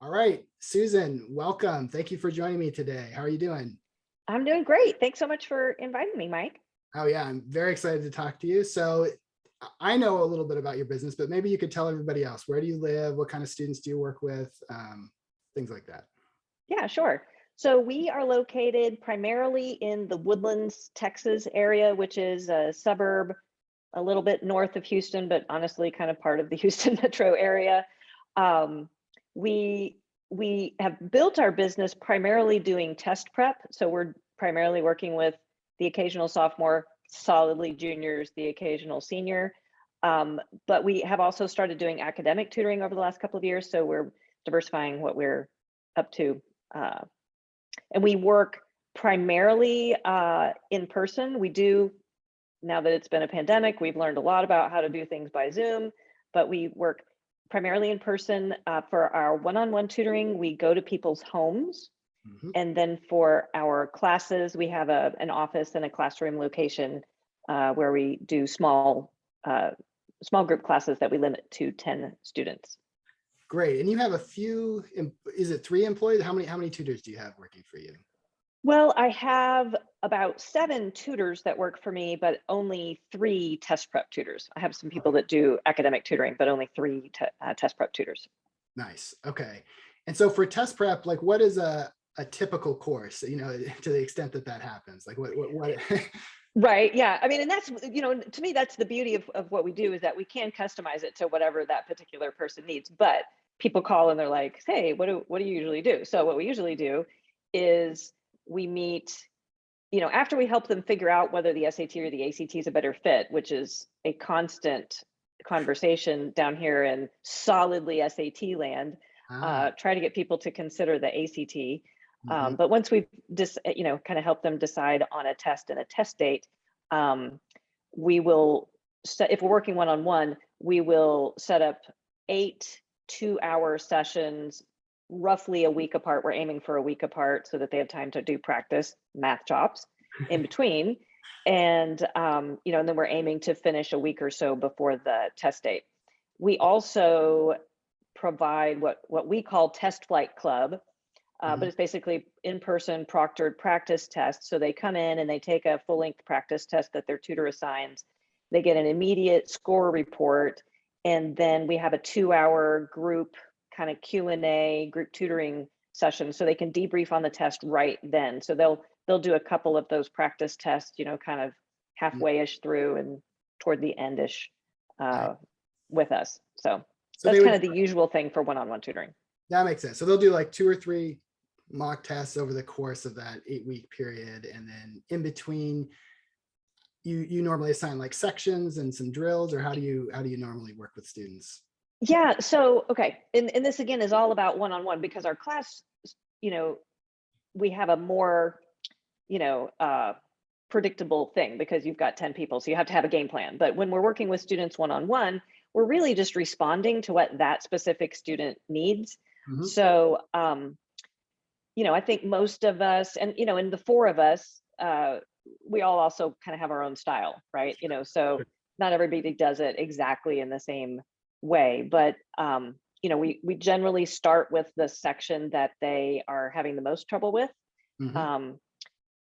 All right, Susan, welcome. Thank you for joining me today. How are you doing? I'm doing great. Thanks so much for inviting me, Mike. Oh yeah, I'm very excited to talk to you. So I know a little bit about your business, but maybe you could tell everybody else, where do you live? What kind of students do you work with? Things like that. Yeah, sure. So we are located primarily in the Woodlands, Texas area, which is a suburb a little bit north of Houston, but honestly kind of part of the Houston metro area. Um, we we have built our business primarily doing test prep. So we're primarily working with the occasional sophomore, solidly juniors, the occasional senior. But we have also started doing academic tutoring over the last couple of years. So we're diversifying what we're up to. Uh, and we work primarily in person. We do, now that it's been a pandemic, we've learned a lot about how to do things by Zoom, but we work primarily in person. For our one-on-one tutoring, we go to people's homes. Mhm. And then for our classes, we have an office and a classroom location where we do small group classes that we limit to 10 students. Great. And you have a few, is it 3 employees? How many tutors do you have working for you? Well, I have about 7 tutors that work for me, but only 3 test prep tutors. I have some people Okay, that do academic tutoring, but only 3 test prep tutors. nice. Okay. And so for test prep, like what is a typical course, to the extent that that happens? Like what Right. Yeah. I mean, and that's, to me, that's the beauty of what we do is that we can customize it to whatever that particular person needs. But people call and they're like, hey, what do you usually do? So what we usually do is we meet, after we help them figure out whether the SAT or the ACT is a better fit, which is a constant conversation down here in solidly SAT land, Ah, try to get people to consider the ACT. mhm. But once we've just, kind of help them decide on a test and a test date, um, we will set, if we're working one-on-one, we will set up 8 2-hour sessions, roughly a week apart. We're aiming for a week apart so that they have time to do practice Mathchops in between. And, and then we're aiming to finish a week or so before the test date. We also provide what we call Test Flight Club, but Mhm. it's basically in-person proctored practice tests. So they come in and they take a full-length practice test that their tutor assigns. They get an immediate score report, and then we have a 2-hour group kind of Q&A, group tutoring session, so they can debrief on the test right then. So they'll do a couple of those practice tests, kind of Mm. halfway-ish through and toward the end-ish Nice. with us. So So that's they kind would, of the usual thing for one-on-one tutoring. that makes sense. So they'll do like 2 or 3 mock tests over the course of that 8-week period. And then in between, you normally assign like sections and some drills, or how do you normally work with students? Yeah, so okay, and this again is all about one-on-one because our class, you know, we have a more, you know, uh, predictable thing because you've got 10 people, so you have to have a game plan. But when we're working with students one-on-one, we're really just responding to what that specific student needs. Mhm. So, I think most of us, and the 4 of us, we all also kind of have our own style, right? So Sure. not everybody does it exactly in the same way, but we generally start with the section that they are having the most trouble with. Mhm. Um,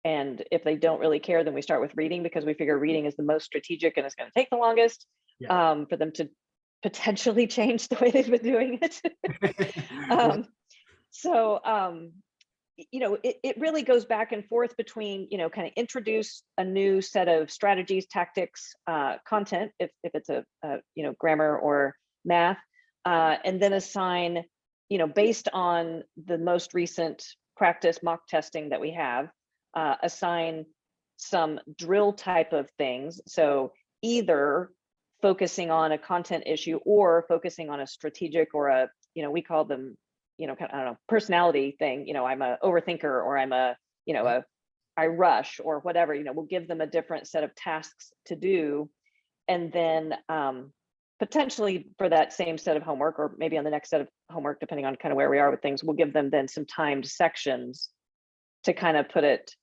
and if they don't really care, then we start with reading because we figure reading is the most strategic and it's going to take the longest Yeah. for them to potentially change the way they've been doing it. Yeah. um, so it really goes back and forth between, kind of introduce a new set of strategies, tactics, content, if it's a grammar or math, and then assign, based on the most recent practice mock testing that we have, assign some drill type of things. So either focusing on a content issue or focusing on a strategic or we call them, kind of, I don't know, personality thing. I'm a overthinker, or I'm a, Yeah. I rush or whatever. We'll give them a different set of tasks to do, and then potentially for that same set of homework, or maybe on the next set of homework, depending on kind of where we are with things, we'll give them then some timed sections to kind of put it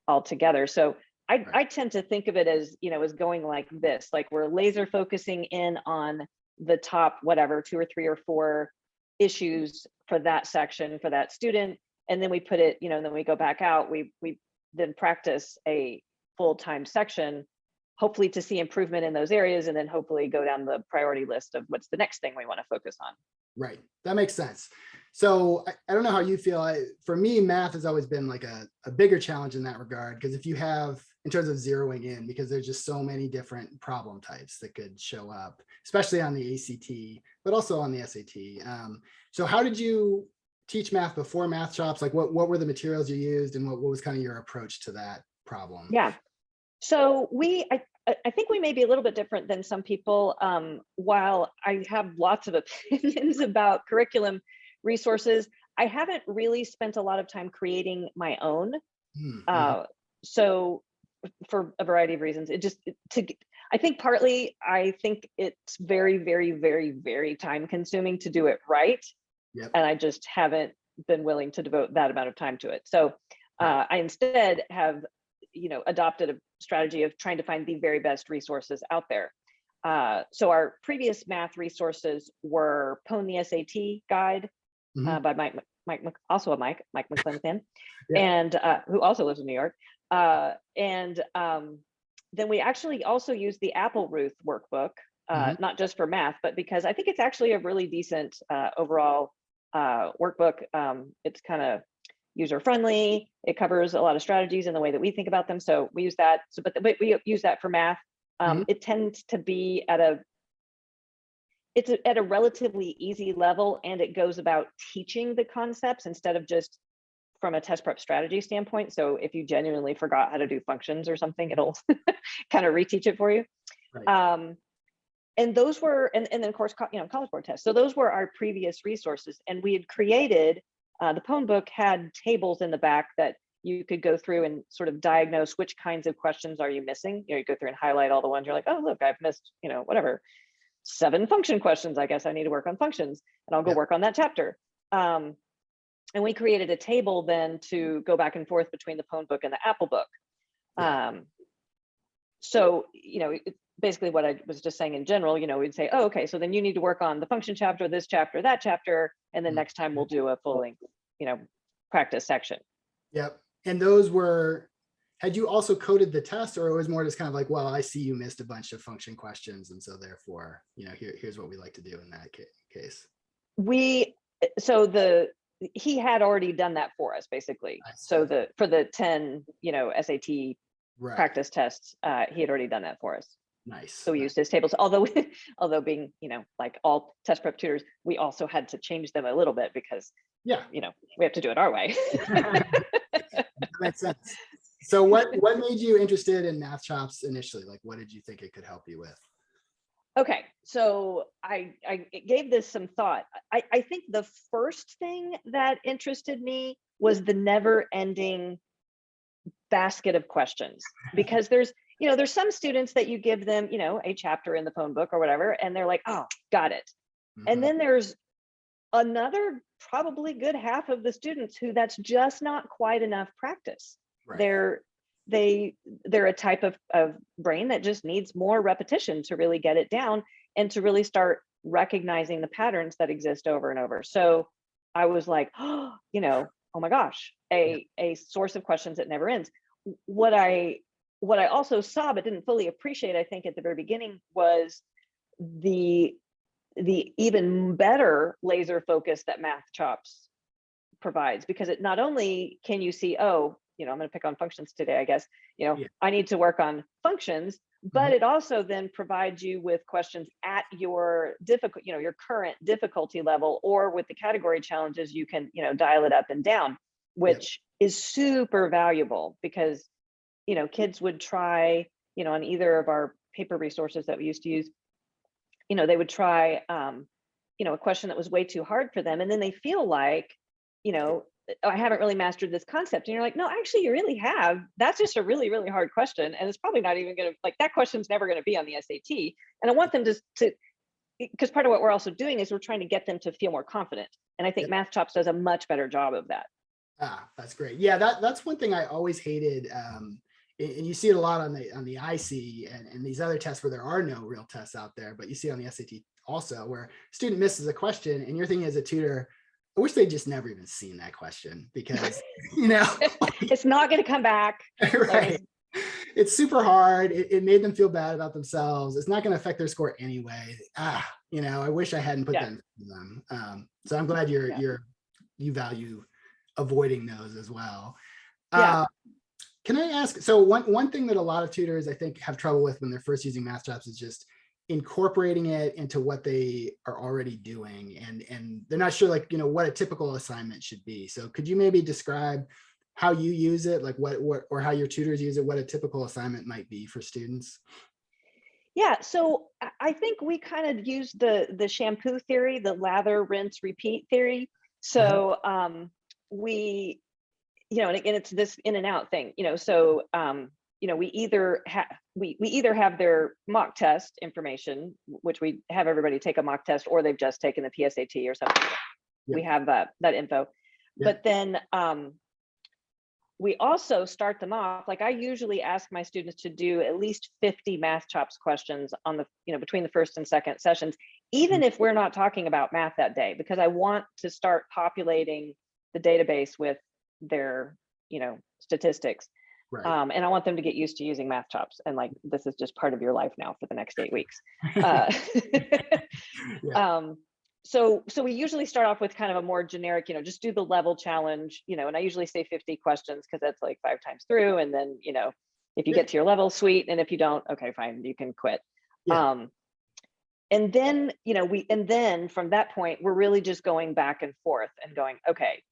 all together. So Right. I tend to think of it as, as going like this, like we're laser focusing in on the top, whatever, 2 or 3 or 4 issues for that section for that student, and then we put it, then we go back out, we then practice a full-time section, hopefully to see improvement in those areas, and then hopefully go down the priority list of what's the next thing we want to focus on. Right. That makes sense. So I don't know how you feel. For me, math has always been like a bigger challenge in that regard, because if you have, in terms of zeroing in, because there's just so many different problem types that could show up, especially on the ACT, but also on the SAT. So how did you teach math before Mathchops? Like what were the materials you used, and what was kind of your approach to that problem? Yeah. So I think we may be a little bit different than some people. While I have lots of opinions about curriculum resources, I haven't really spent a lot of time creating my own. So for a variety of reasons, I think partly, I think it's very, very, very, very time consuming to do it right. Yep. And I just haven't been willing to devote that amount of time to it. So I instead have, adopted a strategy of trying to find the very best resources out there. So our previous math resources were Pwn the SAT Guide by Mike McClellan fan, and who also lives in New York. And then we actually also used the Apple Ruth workbook, not just for math, but because I think it's actually a really decent overall workbook. It's kind of user-friendly. It covers a lot of strategies in the way that we think about them. So we use that. But we use that for math. It tends to be at a relatively easy level, and it goes about teaching the concepts instead of just from a test prep strategy standpoint. So if you genuinely forgot how to do functions or something, it'll kind of reteach it for you. Right. And those were, and then of course, College Board tests. So those were our previous resources, and we had created, the Pwn book had tables in the back that you could go through and sort of diagnose which kinds of questions are you missing. You go through and highlight all the ones you're like, oh, look, I've missed, whatever, 7 function questions. I guess I need to work on functions, and I'll go work on that chapter. And we created a table then to go back and forth between the Pwn book and the Apple book. So, it's basically what I was just saying in general, we'd say, oh, okay, so then you need to work on the function chapter, this chapter, that chapter, and then next time we'll do a full length, practice section. Yep. And those were, had you also coded the test, or it was more just kind of like, well, I see you missed a bunch of function questions, and so therefore, here's what we like to do in that case. He had already done that for us, basically. So for the 10, SAT practice tests, he had already done that for us. Nice. So we used his tables, although being, like all test prep tutors, we also had to change them a little bit because, we have to do it our way. That makes sense. So what made you interested in Mathchops initially? Like, what did you think it could help you with? Okay, so I gave this some thought. I think the first thing that interested me was the never-ending basket of questions, because there's some students that you give them, a chapter in the Pwn book or whatever, and they're like, oh, got it. And then there's another probably good half of the students who that's just not quite enough practice. Right. They're a type of brain that just needs more repetition to really get it down and to really start recognizing the patterns that exist over and over. So I was like, oh my gosh, a source of questions that never ends. What I also saw but didn't fully appreciate, I think, at the very beginning, was the even better laser focus that Mathchops provides, because it not only can you see, I'm going to pick on functions today, I guess, I need to work on functions, but it also then provides you with questions at your your current difficulty level, or with the category challenges, you can, dial it up and down, which is super valuable, because, kids would try, on either of our paper resources that we used to use, they would try, a question that was way too hard for them. And then they feel like, I haven't really mastered this concept. And you're like, no, actually, you really have. That's just a really, really hard question. And it's probably not even going to, like, that question's never going to be on the SAT. And I want them to, because part of what we're also doing is we're trying to get them to feel more confident. And I think Mathchops does a much better job of that. That's great. Yeah, that's one thing I always hated. And you see it a lot on the IC and these other tests where there are no real tests out there, but you see on the SAT also, where a student misses a question and you're thinking as a tutor, I wish they'd just never even seen that question because, you know, It's not going to come back. right. It's super hard. It made them feel bad about themselves. It's not going to affect their score anyway. You know, I wish I hadn't put that in them. So I'm glad you value avoiding those as well. Can I ask, so one thing that a lot of tutors I think have trouble with when they're first using Mathchops is just incorporating it into what they are already doing, and they're not sure, like, you know, what a typical assignment should be. So could you maybe describe how you use it, like what or how your tutors use it, what a typical assignment might be for students? Yeah, so I think we kind of use the shampoo theory, the lather, rinse, repeat theory. So we, you know, and again, it's this in and out thing, you know, so you know, we either have their mock test information, which we have everybody take a mock test, or they've just taken the PSAT or something. We have that info. But then we also start them off, like I usually ask my students to do at least 50 Mathchops questions on the, you know, between the first and second sessions, even if we're not talking about math that day, because I want to start populating the database with their, you know, statistics. Right. And I want them to get used to using Mathchops, and like, this is just part of your life now for the next 8 weeks. So we usually start off with kind of a more generic, you know, just do the level challenge, you know, and I usually say 50 questions because that's like 5 times through. And then, you know, if you get to your level, sweet. And if you don't, okay, fine, you can quit. And then, you know, and then from that point, we're really just going back and forth and going, okay,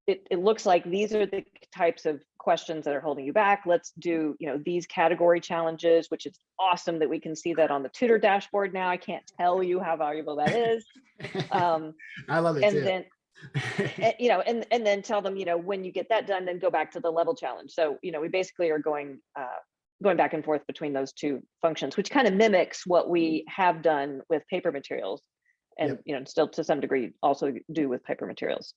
it looks like these are the types of questions that are holding you back. Let's do, you know, these category challenges, which is awesome that we can see that on the tutor dashboard now. I can't tell you how valuable that is. I love it and too. Then, you know, and then tell them, you know, when you get that done, then go back to the level challenge. So, you know, we basically are going back and forth between those two functions, which kind of mimics what we have done with paper materials, and you know, still to some degree also do with paper materials.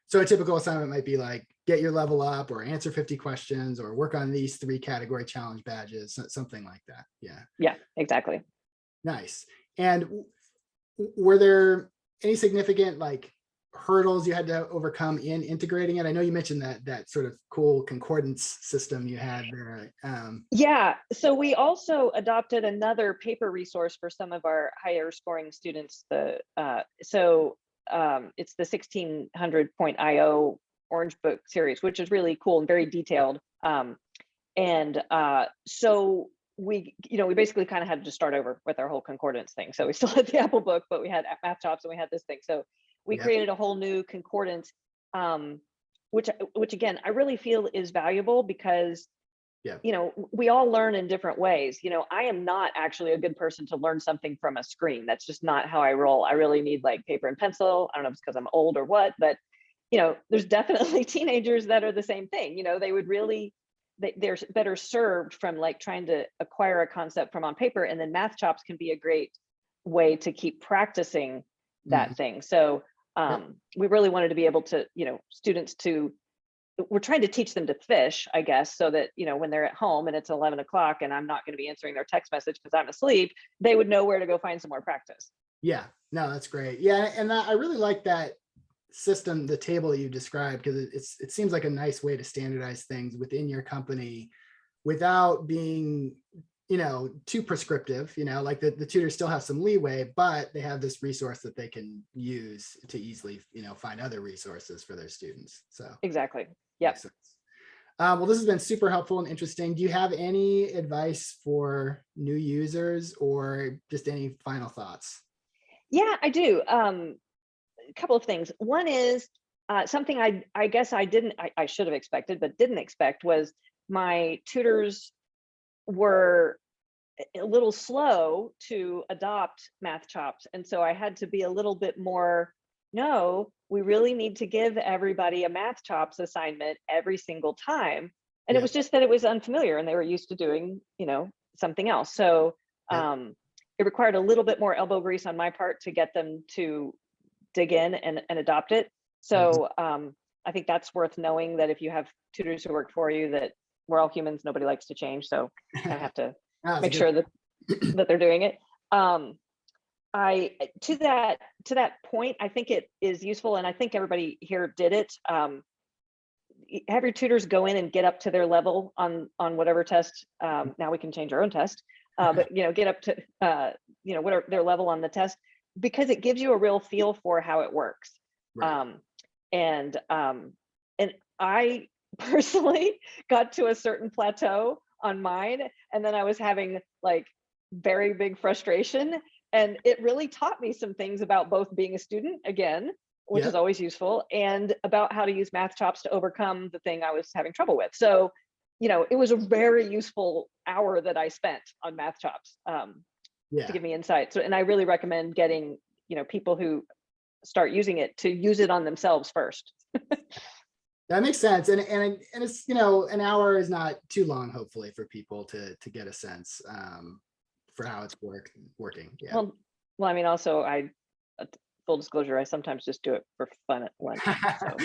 So a typical assignment might be like, get your level up, or answer 50 questions, or work on these 3 category challenge badges, something like that. Yeah, exactly. Nice. And were there any significant like hurdles you had to overcome in integrating it? I know you mentioned that sort of cool concordance system you had there. Yeah, so we also adopted another paper resource for some of our higher scoring students. It's the 1600.io Orange Book series, which is really cool and very detailed. So we basically kind of had to start over with our whole concordance thing. So we still had the Apple book, but we had Mathchops and we had this thing. So we created a whole new concordance, which again, I really feel is valuable because you know, we all learn in different ways. You know, I am not actually a good person to learn something from a screen. That's just not how I roll. I really need like paper and pencil. I don't know if it's because I'm old or what, but you know, there's definitely teenagers that are the same thing. You know, they would really, they're better served from like trying to acquire a concept from on paper, and then Mathchops can be a great way to keep practicing that thing. So we really wanted to be able to, you know, students to, we're trying to teach them to fish, I guess, so that, you know, when they're at home and it's 11 o'clock and I'm not going to be answering their text message because I'm asleep, they would know where to go find some more practice. Yeah, no, that's great. Yeah, and I really like that system, the table that you described, because it seems like a nice way to standardize things within your company without being, you know, too prescriptive. You know, like the tutors still have some leeway, but they have this resource that they can use to easily, you know, find other resources for their students. So exactly. Yep. Well, this has been super helpful and interesting. Do you have any advice for new users or just any final thoughts? Yeah, I do. A couple of things. One is something I guess I should have expected, but didn't expect, was my tutors were a little slow to adopt Mathchops. And so I had to be a little bit more, no, we really need to give everybody a Mathchops assignment every single time. And it was just that it was unfamiliar and they were used to doing, you know, something else. So it required a little bit more elbow grease on my part to get them to dig in and adopt it. So I think that's worth knowing, that if you have tutors who work for you, that we're all humans, nobody likes to change. So I have to make sure that they're doing it. To that point, I think it is useful, and I think everybody here did it. Have your tutors go in and get up to their level on whatever test. Now we can change our own test, but get up to whatever their level on the test, because it gives you a real feel for how it works. Right. And I personally got to a certain plateau on mine, and then I was having like very big frustration, and it really taught me some things about both being a student again, which is Yep. always useful, and about how to use Mathchops to overcome the thing I was having trouble with. So, it was a very useful hour that I spent on Mathchops Yeah. to give me insight. So, and I really recommend getting, people who start using it to use it on themselves first. That makes sense. And it's, an hour is not too long, hopefully, for people to get a sense for how it's working. Yeah. Well, I mean, also, full disclosure, I sometimes just do it for fun at lunch. So.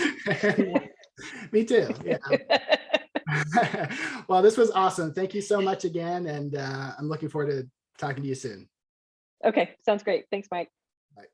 Me too. Yeah. Well, this was awesome. Thank you so much again. And I'm looking forward to talking to you soon. Okay, sounds great. Thanks, Mike. Bye.